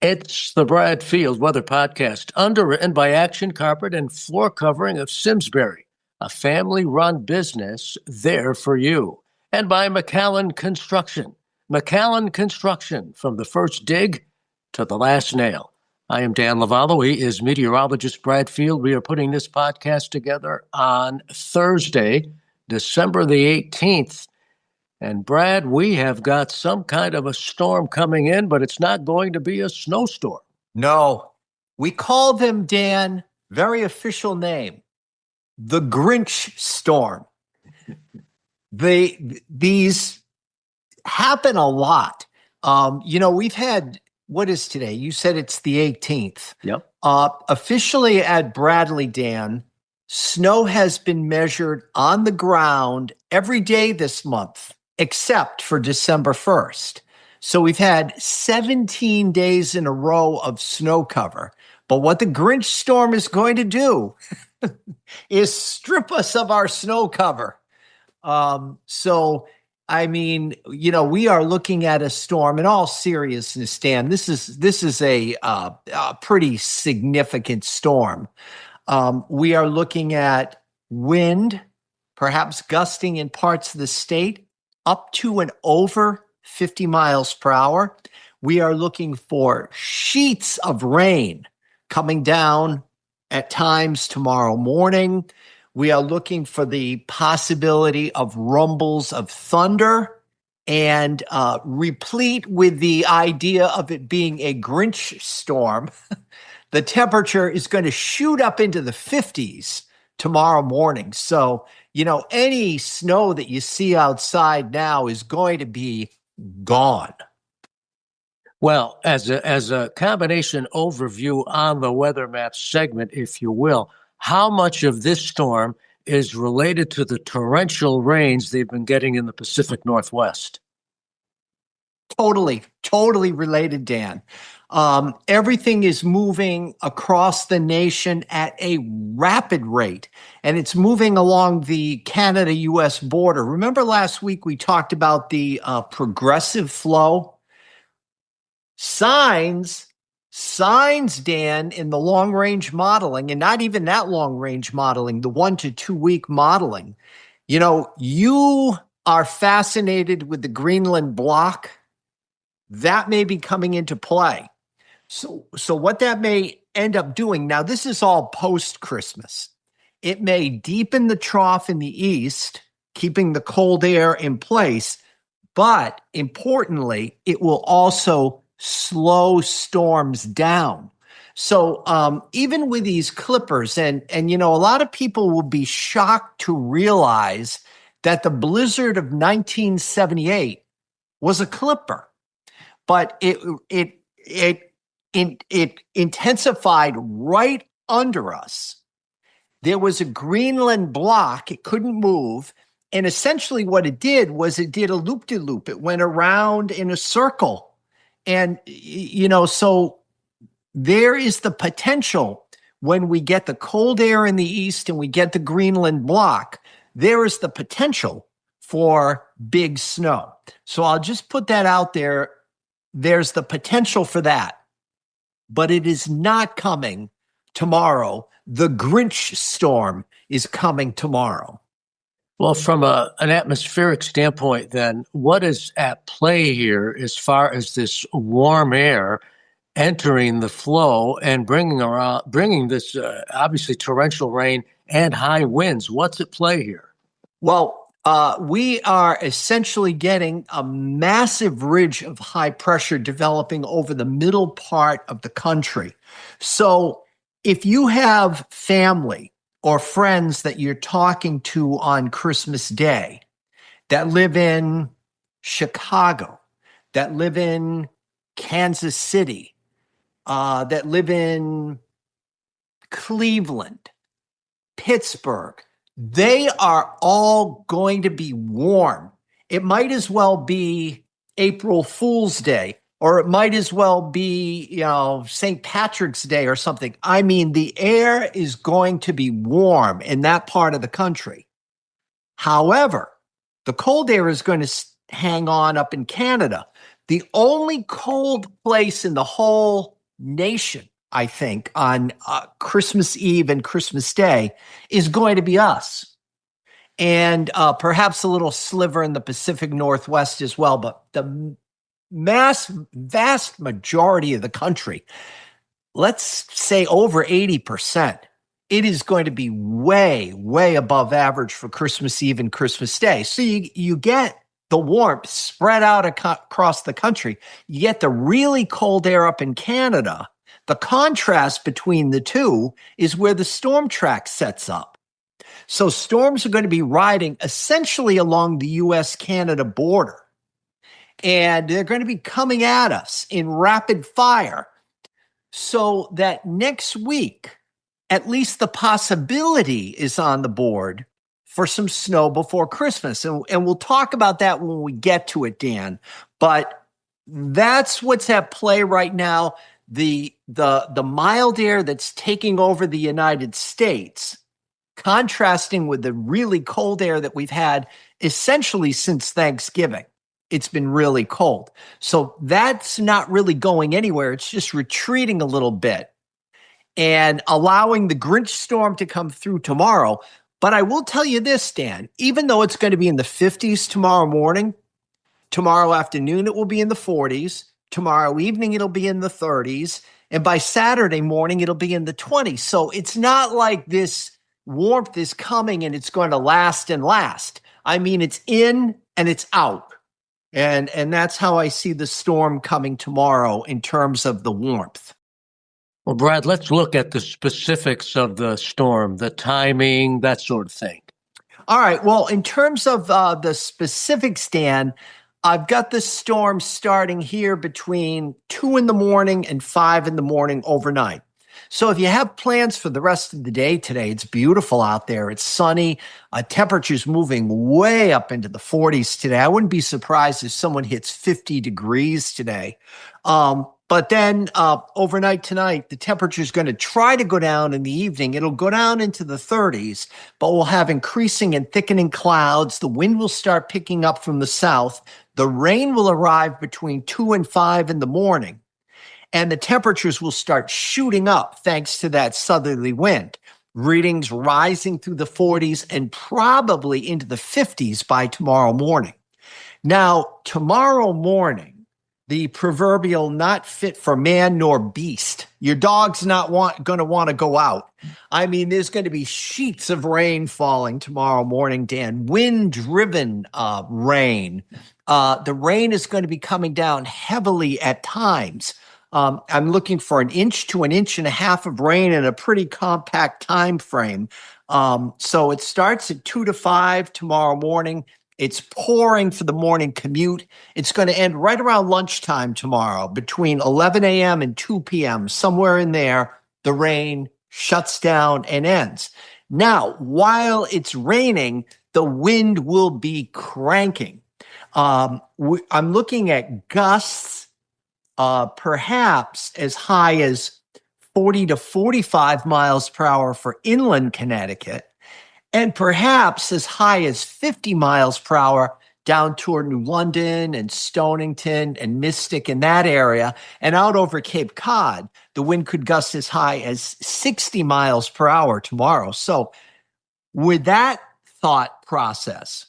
It's the Brad Field Weather Podcast, underwritten by Action Carpet and Floor Covering of Simsbury, a family-run business there for you, and by McAllen Construction. McAllen Construction, from the first dig to the last nail. I am Dan Lavallo. He is meteorologist Brad Field. We are putting this podcast together on Thursday, December the 18th. And Brad, we have got some kind of a storm coming in, but it's not going to be a snowstorm. No, we call them, Dan, very official name, the Grinch storm. These happen a lot. We've had, what is today? You said it's the 18th. Yep. Officially at Bradley, Dan, snow has been measured on the ground every day this month, except for December 1st. So we've had 17 days in a row of snow cover. But what the Grinch storm is going to do is strip us of our snow cover. We are looking at a storm. In all seriousness, Dan, this is a pretty significant storm. We are looking at wind, perhaps gusting in parts of the state, up to and over 50 miles per hour. We are looking for sheets of rain coming down at times tomorrow morning. We are looking for the possibility of rumbles of thunder and replete with the idea of it being a Grinch storm. The temperature is going to shoot up into the 50s tomorrow morning. So, any snow that you see outside now is going to be gone. Well, as a combination overview on the weather map segment, if you will, how much of this storm is related to the torrential rains they've been getting in the Pacific Northwest? Totally related, Dan. Everything is moving across the nation at a rapid rate, and it's moving along the Canada-U.S. border. Remember last week we talked about the progressive flow? Signs, Dan, in the long-range modeling, and not even that long-range modeling, the 1 to 2 week modeling. You are fascinated with the Greenland block. That may be coming into play. So what that may end up doing, now this is all post-Christmas. It may deepen the trough in the east, keeping the cold air in place, but importantly, it will also slow storms down. So even with these clippers, and a lot of people will be shocked to realize that the blizzard of 1978 was a clipper, but it intensified right under us. There was a Greenland block. It couldn't move. And essentially what it did was it did a loop-de-loop. It went around in a circle. And, so there is the potential when we get the cold air in the east and we get the Greenland block, there is the potential for big snow. So I'll just put that out there. There's the potential for that. But it is not coming tomorrow. The Grinch storm is coming tomorrow. Well, from an atmospheric standpoint, then, what is at play here as far as this warm air entering the flow and bringing this obviously torrential rain and high winds? What's at play here? Well, we are essentially getting a massive ridge of high pressure developing over the middle part of the country. So if you have family or friends that you're talking to on Christmas Day that live in Chicago, that live in Kansas City, that live in Cleveland, Pittsburgh, they are all going to be warm. It might as well be April Fool's Day, or it might as well be, St. Patrick's Day or something. I mean, the air is going to be warm in that part of the country. However, the cold air is going to hang on up in Canada. The only cold place in the whole nation, I think, on Christmas Eve and Christmas Day is going to be us. And perhaps a little sliver in the Pacific Northwest as well. But the vast majority of the country, let's say over 80%, it is going to be way, way above average for Christmas Eve and Christmas Day. So you get the warmth spread out across the country. You get the really cold air up in Canada. The contrast between the two is where the storm track sets up. So storms are going to be riding essentially along the US-Canada border. And they're going to be coming at us in rapid fire. So that next week, at least the possibility is on the board for some snow before Christmas. And we'll talk about that when we get to it, Dan. But that's what's at play right now. The mild air that's taking over the United States, contrasting with the really cold air that we've had essentially since Thanksgiving. It's been really cold. So that's not really going anywhere. It's just retreating a little bit and allowing the Grinch storm to come through tomorrow. But I will tell you this, Dan, even though it's going to be in the 50s tomorrow morning, tomorrow afternoon it will be in the 40s, tomorrow evening it'll be in the 30s, and by Saturday morning it'll be in the 20s. So it's not like this warmth is coming and it's going to last and last. I mean, it's in and it's out. And that's how I see the storm coming tomorrow in terms of the warmth. Well, Brad, let's look at the specifics of the storm, the timing, that sort of thing. All right. Well, in terms of the specifics, Dan, I've got the storm starting here between 2 in the morning and 5 in the morning overnight. So if you have plans for the rest of the day today, it's beautiful out there. It's sunny. Temperature's moving way up into the 40s today. I wouldn't be surprised if someone hits 50 degrees today. But then overnight tonight, the temperature is going to try to go down in the evening. It'll go down into the 30s, but we'll have increasing and thickening clouds. The wind will start picking up from the south. The rain will arrive between 2 and 5 in the morning. And the temperatures will start shooting up thanks to that southerly wind. Readings rising through the 40s and probably into the 50s by tomorrow morning. Now, tomorrow morning, the proverbial not fit for man nor beast. Your dog's not going to want to go out. I mean, there's going to be sheets of rain falling tomorrow morning, Dan. Wind-driven rain. The rain is going to be coming down heavily at times. I'm looking for 1 inch to 1.5 inches of rain in a pretty compact time frame. So it starts at 2 to 5 tomorrow morning. It's pouring for the morning commute. It's going to end right around lunchtime tomorrow, between 11 a.m. and 2 p.m. Somewhere in there, the rain shuts down and ends. Now, while it's raining, the wind will be cranking. I'm looking at gusts perhaps as high as 40 to 45 miles per hour for inland Connecticut, and perhaps as high as 50 miles per hour down toward New London and Stonington and Mystic in that area. And out over Cape Cod, the wind could gust as high as 60 miles per hour tomorrow. So with that thought process,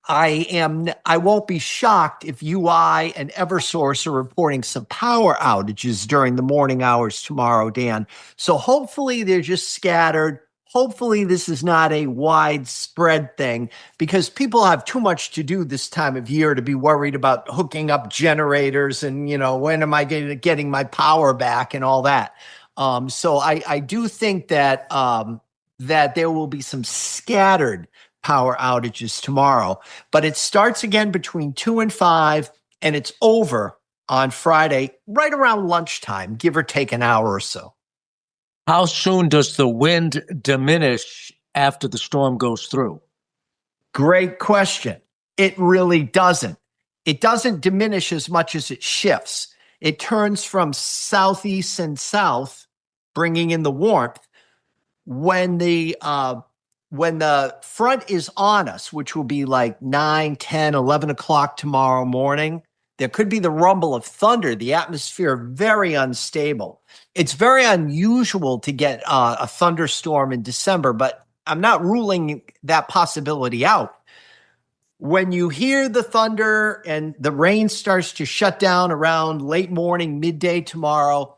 I won't be shocked if UI and Eversource are reporting some power outages during the morning hours tomorrow, Dan. So hopefully they're just scattered. Hopefully this is not a widespread thing, because people have too much to do this time of year to be worried about hooking up generators and, when am I getting my power back and all that. So I do think that that there will be some scattered power outages tomorrow, but it starts again between 2 and 5, and it's over on Friday, right around lunchtime, give or take an hour or so. How soon does the wind diminish after the storm goes through? Great question. It really doesn't. It doesn't diminish as much as it shifts. It turns from southeast and south, bringing in the warmth. When the front is on us, which will be like 9, 10, 11 o'clock tomorrow morning, There could be the rumble of thunder. The atmosphere very unstable. It's very unusual to get a thunderstorm in December, but I'm not ruling that possibility out. When you hear the thunder and the rain starts to shut down around late morning, midday tomorrow,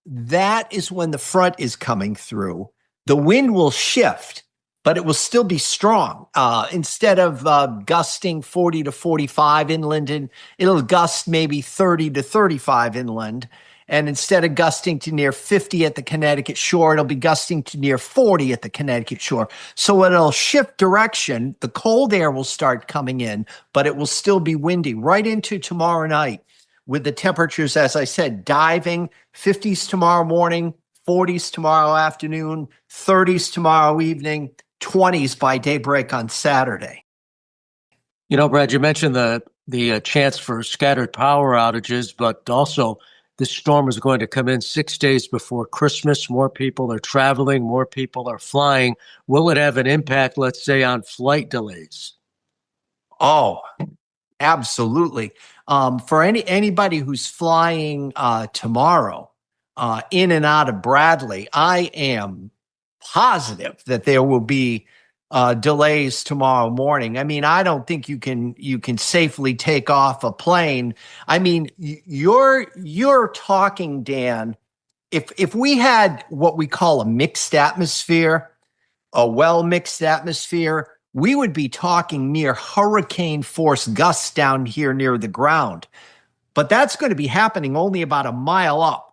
that is when the front is coming through. The wind will shift, but it will still be strong. Instead of gusting 40 to 45 inland, and it'll gust maybe 30 to 35 inland. And instead of gusting to near 50 at the Connecticut shore, it'll be gusting to near 40 at the Connecticut shore. So it'll shift direction. The cold air will start coming in, but it will still be windy right into tomorrow night, with the temperatures, as I said, diving 50s tomorrow morning, 40s tomorrow afternoon, 30s tomorrow evening, 20s by daybreak on Saturday. Brad, you mentioned the chance for scattered power outages, but also this storm is going to come in 6 days before Christmas. More people are traveling, more people are flying. Will it have an impact, let's say, on flight delays? Oh, absolutely. For anybody who's flying tomorrow in and out of Bradley, I am positive that there will be delays tomorrow morning. I mean, I don't think you can safely take off a plane. I mean, you're talking, Dan. If we had what we call a mixed atmosphere, a well mixed atmosphere, we would be talking near hurricane force gusts down here near the ground. But that's going to be happening only about a mile up.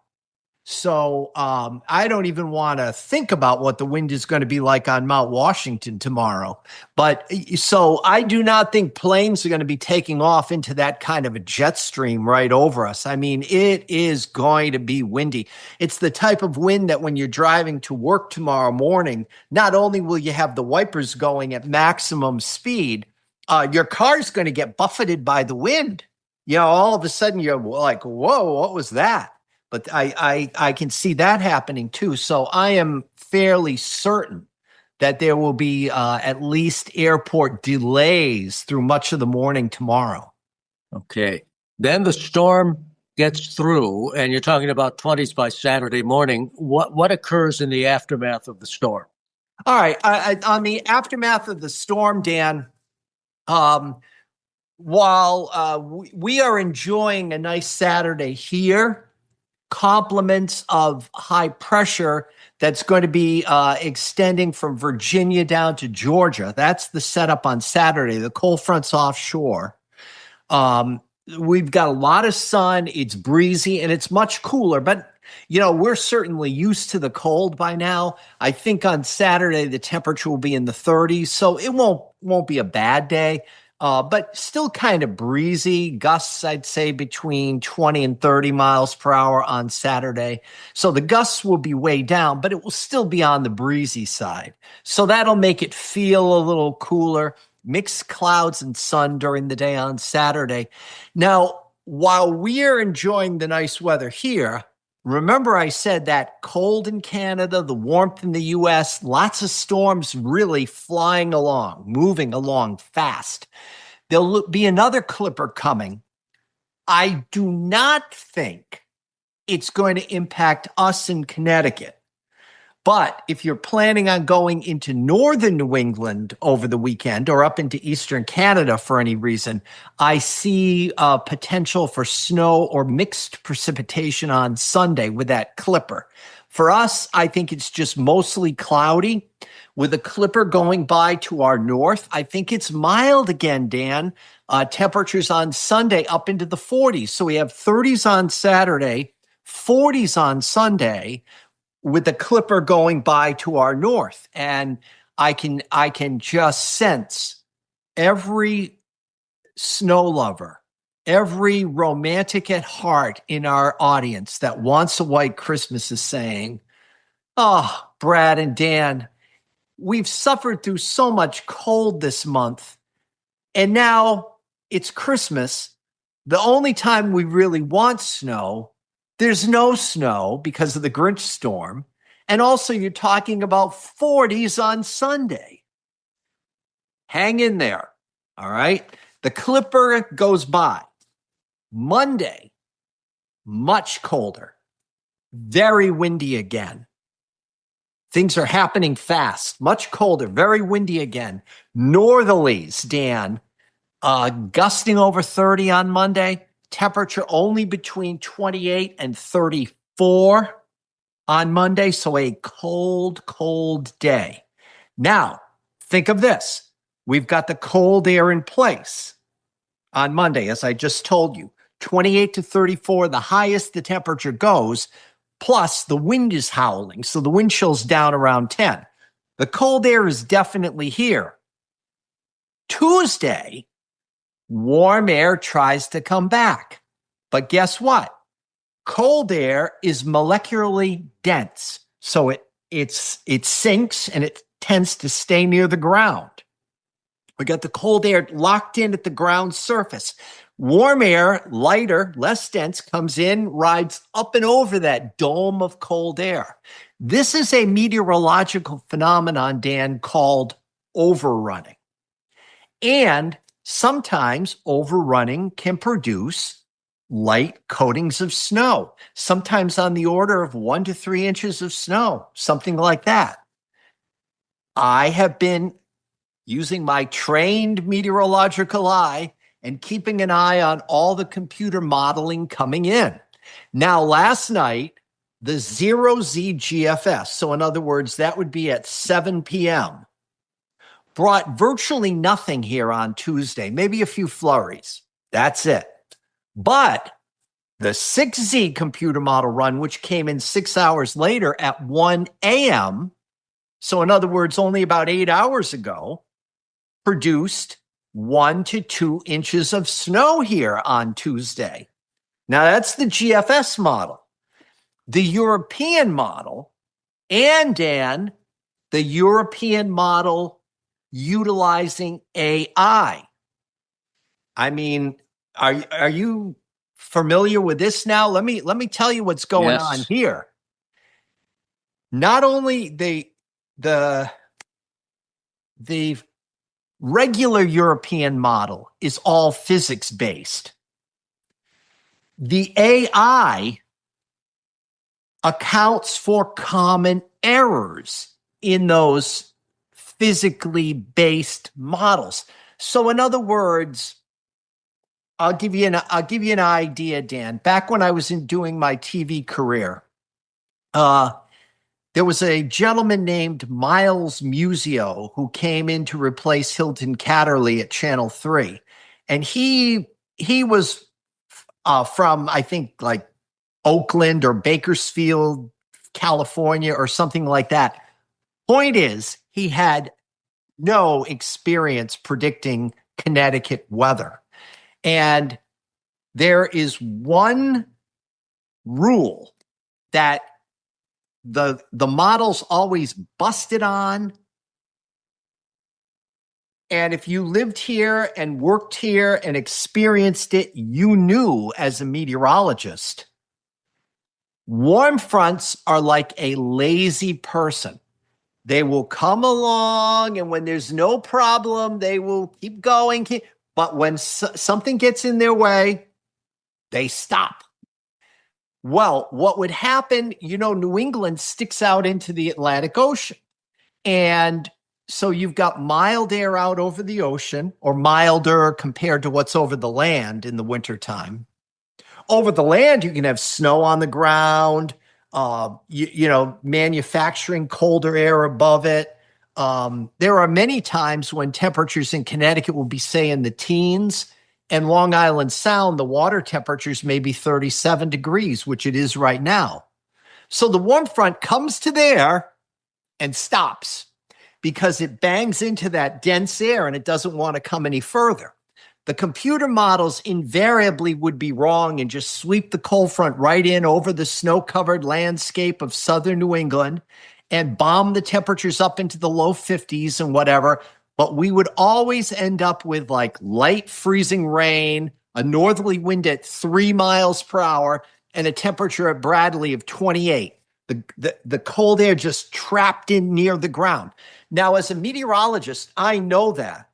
So I don't even want to think about what the wind is going to be like on Mount Washington tomorrow. But so I do not think planes are going to be taking off into that kind of a jet stream right over us. I mean, it is going to be windy. It's the type of wind that when you're driving to work tomorrow morning, not only will you have the wipers going at maximum speed, your car's going to get buffeted by the wind. All of a sudden you're like, whoa, what was that? But I can see that happening too. So I am fairly certain that there will be at least airport delays through much of the morning tomorrow. Okay. Then the storm gets through, and you're talking about 20s by Saturday morning. What occurs in the aftermath of the storm? All right. On the aftermath of the storm, Dan, while we are enjoying a nice Saturday here, complements of high pressure that's going to be extending from Virginia down to Georgia. That's the setup on Saturday. The cold front's offshore. We've got a lot of sun. It's breezy and it's much cooler, but we're certainly used to the cold by now. I think on Saturday the temperature will be in the 30s, so it won't be a bad day. But still kind of breezy, gusts, I'd say, between 20 and 30 miles per hour on Saturday. So the gusts will be way down, but it will still be on the breezy side. So that'll make it feel a little cooler. Mixed clouds and sun during the day on Saturday. Now, while we're enjoying the nice weather here, remember I said that cold in Canada, the warmth in the U.S., lots of storms really flying along, moving along fast. There'll be another clipper coming. I do not think it's going to impact us in Connecticut. But if you're planning on going into northern New England over the weekend or up into eastern Canada for any reason, I see potential for snow or mixed precipitation on Sunday with that clipper. For us, I think it's just mostly cloudy with a clipper going by to our north. I think it's mild again, Dan. Temperatures on Sunday up into the 40s. So we have 30s on Saturday, 40s on Sunday, with the clipper going by to our north. And I can just sense every snow lover, every romantic at heart in our audience that wants a white Christmas is saying, oh, Brad and Dan, we've suffered through so much cold this month, and now it's Christmas. The only time we really want snow, there's no snow because of the Grinch storm. And also you're talking about 40s on Sunday. Hang in there. All right. The clipper goes by. Monday, much colder, very windy again. Things are happening fast, much colder, very windy again. Northerlies, Dan, gusting over 30 on Monday. Temperature only between 28 and 34 on Monday. So a cold, cold day. Now, think of this. We've got the cold air in place on Monday, as I just told you. 28 to 34, the highest the temperature goes, plus the wind is howling. So the wind chill's down around 10. The cold air is definitely here. Tuesday, warm air tries to come back. But guess what? Cold air is molecularly dense. So it sinks and it tends to stay near the ground. We got the cold air locked in at the ground surface. Warm air, lighter, less dense, comes in, rides up and over that dome of cold air. This is a meteorological phenomenon, Dan, called overrunning. And sometimes overrunning can produce light coatings of snow, sometimes on the order of 1 to 3 inches of snow, something like that. I have been using my trained meteorological eye and keeping an eye on all the computer modeling coming in. Now, last night, the 0Z GFS, so in other words, that would be at 7 p.m., brought virtually nothing here on Tuesday, maybe a few flurries. That's it. But the 6Z computer model run, which came in 6 hours later at 1 a.m., so in other words, only about 8 hours ago, produced 1 to 2 inches of snow here on Tuesday. Now, that's the GFS model. The European model, and Dan, the European model utilizing AI. I mean, are you familiar with this now? Let me tell you what's going on here. Not only the regular European model is all physics based. The AI accounts for common errors in those physically based models. So in other words, I'll give you an idea, Dan. Back when I was doing my TV career, there was a gentleman named Miles Musio who came in to replace Hilton Catterley at Channel 3. And he was from, I think, like Oakland or Bakersfield, California, or something like that. Point is, he had no experience predicting Connecticut weather. And there is one rule that the models always busted on. And if you lived here and worked here and experienced it, you knew as a meteorologist, warm fronts are like a lazy person. They will come along, and when there's no problem, they will keep going. But when something gets in their way, they stop. Well, what would happen, New England sticks out into the Atlantic Ocean. And so you've got mild air out over the ocean, or milder compared to what's over the land in the wintertime. Over the land, you can have snow on the ground, manufacturing colder air above it. There are many times when temperatures in Connecticut will be, say, in the teens, and Long Island Sound, the water temperatures may be 37 degrees, which it is right now. So the warm front comes to there and stops because it bangs into that dense air and it doesn't want to come any further. The computer models invariably would be wrong and just sweep the cold front right in over the snow-covered landscape of southern New England and bomb the temperatures up into the low 50s and whatever. But we would always end up with like light freezing rain, a northerly wind at 3 miles per hour, and a temperature at Bradley of 28. The cold air just trapped in near the ground. Now, as a meteorologist, I know that.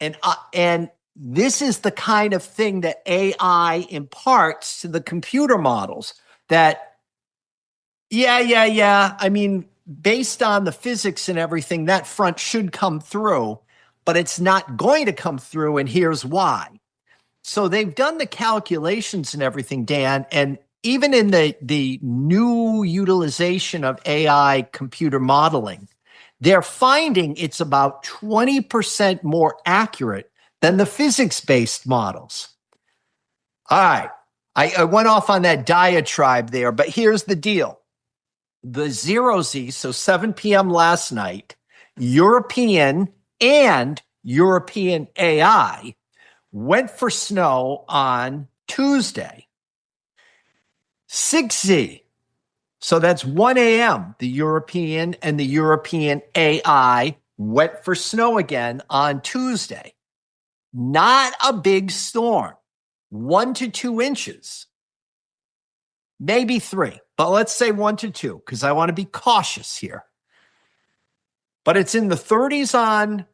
And this is the kind of thing that AI imparts to the computer models that, yeah. I mean, based on the physics and everything, that front should come through, but it's not going to come through. And here's why. So they've done the calculations and everything, Dan, and even in the new utilization of AI computer modeling, they're finding it's about 20% more accurate than the physics-based models. All right. I went off on that diatribe there, but here's the deal. The 0Z, so 7 p.m. last night, European and European AI went for snow on Tuesday. 6Z, so that's 1 a.m., the European and the European AI went for snow again on Tuesday. Not a big storm, 1 to 2 inches, maybe 3, but let's say 1 to 2 because I want to be cautious here. But it's in the 30s on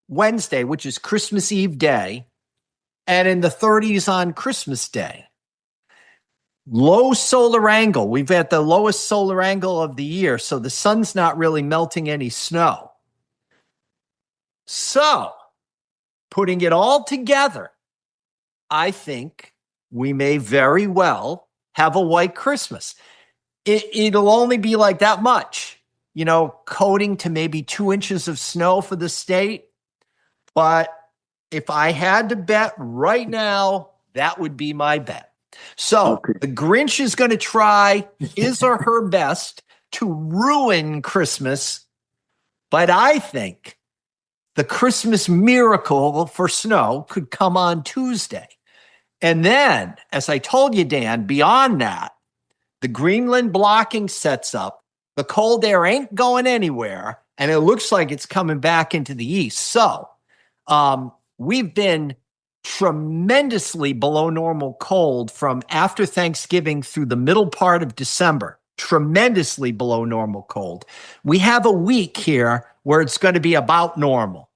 Wednesday, which is Christmas Eve day, and in the 30s on Christmas Day. Low solar angle. We've had the lowest solar angle of the year, so the sun's not really melting any snow. So, putting it all together, I think we may very well have a white Christmas. It'll only be like that much, coating to maybe 2 inches of snow for the state. But if I had to bet right now, that would be my bet. So the Grinch is going to try his or her best to ruin Christmas. But I think the Christmas miracle for snow could come on Tuesday. And then, as I told you, Dan, beyond that, the Greenland blocking sets up. The cold air ain't going anywhere. And it looks like it's coming back into the east. So we've been tremendously below normal cold from after Thanksgiving through the middle part of December. Tremendously below normal cold. We have a week here where it's going to be about normal.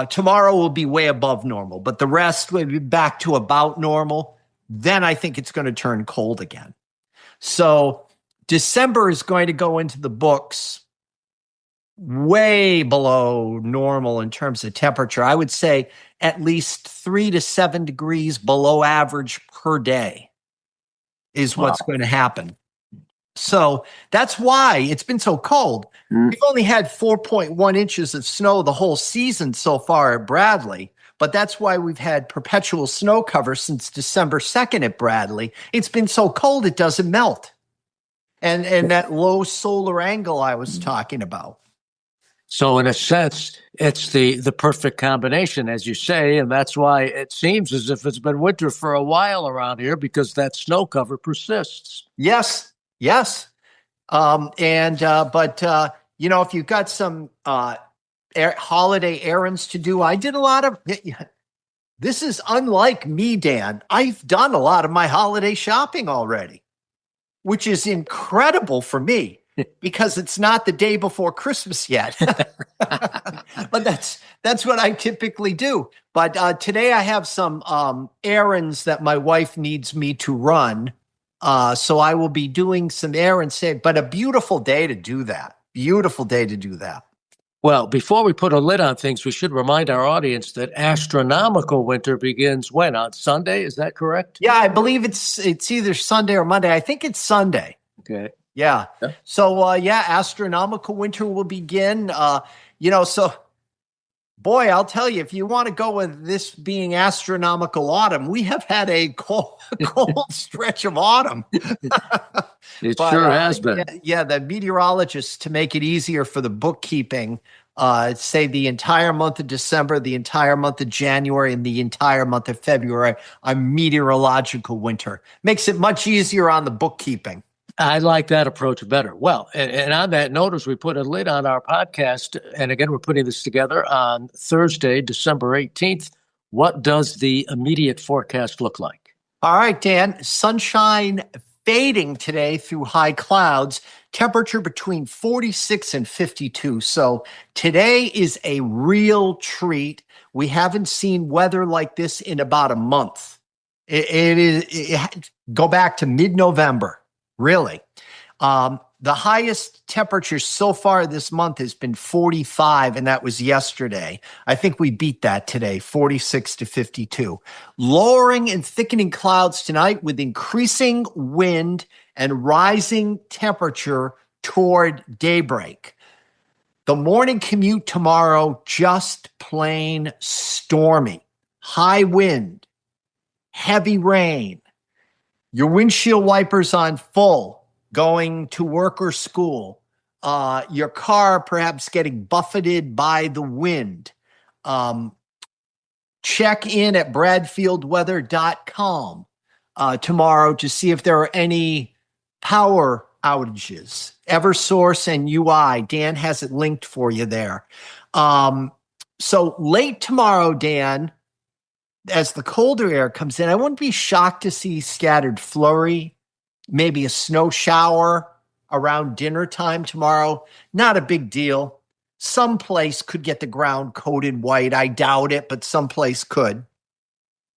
Tomorrow will be way above normal, but the rest will be back to about normal. Then I think it's going to turn cold again. So December is going to go into the books way below normal in terms of temperature. I would say at least 3 to 7 degrees below average per day is what's going to happen. So that's why it's been so cold. We've only had 4.1 inches of snow the whole season so far at Bradley, but that's why we've had perpetual snow cover since December 2nd at Bradley. It's been so cold it doesn't melt. And that low solar angle I was talking about. So in a sense, it's the perfect combination, as you say, and that's why it seems as if it's been winter for a while around here because that snow cover persists. Yes. But if you've got some holiday errands to do, I did a lot of. This is unlike me, Dan. I've done a lot of my holiday shopping already, which is incredible for me. Because it's not the day before Christmas yet. But that's what I typically do. But today I have some errands that my wife needs me to run. So I will be doing some errands, but a beautiful day to do that. Well, before we put a lid on things, we should remind our audience that astronomical winter begins when? On Sunday? Is that correct? Yeah, I believe it's either Sunday or Monday. I think it's Sunday. Okay. Yeah. So, astronomical winter will begin. So, boy, I'll tell you, if you want to go with this being astronomical autumn, we have had a cold stretch of autumn. It sure has been. Yeah, the meteorologists, to make it easier for the bookkeeping, say the entire month of December, the entire month of January, and the entire month of February are meteorological winter. Makes it much easier on the bookkeeping. I like that approach better. Well, and on that note, as we put a lid on our podcast, and again, we're putting this together on Thursday, December 18th, what does the immediate forecast look like? All right, Dan, sunshine fading today through high clouds, temperature between 46 and 52. So today is a real treat. We haven't seen weather like this in about a month. Go back to mid-November, really. The highest temperature so far this month has been 45, and that was yesterday. I think we beat that today, 46 to 52. Lowering and thickening clouds tonight with increasing wind and rising temperature toward daybreak. The morning commute tomorrow, just plain stormy. High wind, heavy rain. Your windshield wipers on full, going to work or school, your car perhaps getting buffeted by the wind. Check in at bradfieldweather.com tomorrow to see if there are any power outages. Eversource and UI, Dan has it linked for you there. So late tomorrow, Dan, as the colder air comes in, I wouldn't be shocked to see scattered flurry, maybe a snow shower around dinner time tomorrow. Not a big deal. Some place could get the ground coated white. I doubt it, but some place could.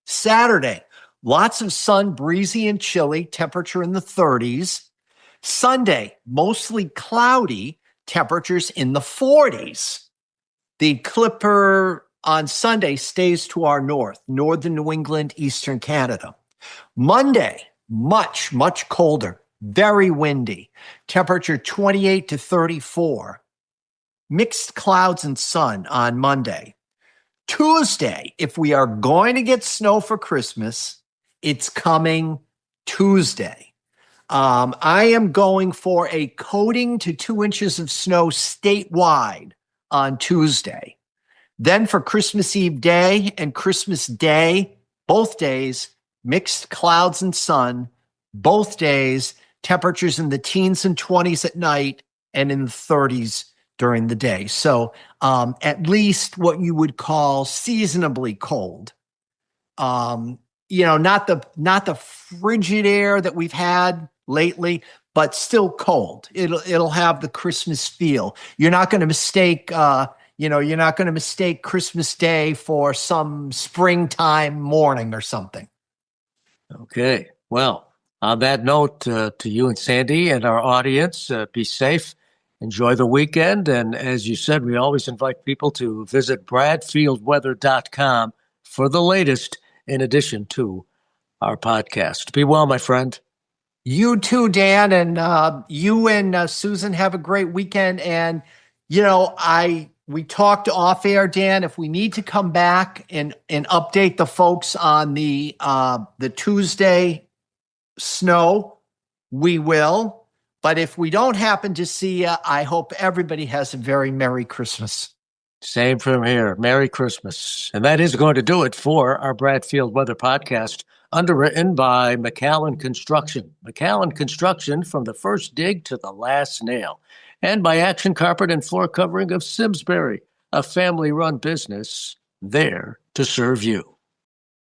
Saturday, lots of sun, breezy and chilly, temperature in the 30s. Sunday, mostly cloudy, temperatures in the 40s. The Clipper on Sunday stays to our north, northern New England, eastern Canada. Monday, much, much colder, very windy. Temperature 28 to 34. Mixed clouds and sun on Monday. Tuesday, if we are going to get snow for Christmas, it's coming Tuesday. I am going for a coating to 2 inches of snow statewide on Tuesday. Then for Christmas Eve day and Christmas Day, both days, mixed clouds and sun, both days, temperatures in the teens and 20s at night and in the 30s during the day. So at least what you would call seasonably cold. Not the frigid air that we've had lately, but still cold. It'll have the Christmas feel. You're not going to mistake Christmas Day for some springtime morning or something. Okay. Well, on that note, to you and Sandy and our audience, be safe, enjoy the weekend. And as you said, we always invite people to visit bradfieldweather.com for the latest in addition to our podcast. Be well, my friend. You too, Dan, and you and Susan have a great weekend. And, we talked off air, Dan, if we need to come back and update the folks on the Tuesday snow, we will. But if we don't happen to see you, I hope everybody has a very Merry Christmas. Same from here. Merry Christmas. And that is going to do it for our Bradfield Weather Podcast, underwritten by McAllen Construction. McAllen Construction, from the first dig to the last nail. And by Action Carpet and Floor Covering of Simsbury, a family-run business there to serve you.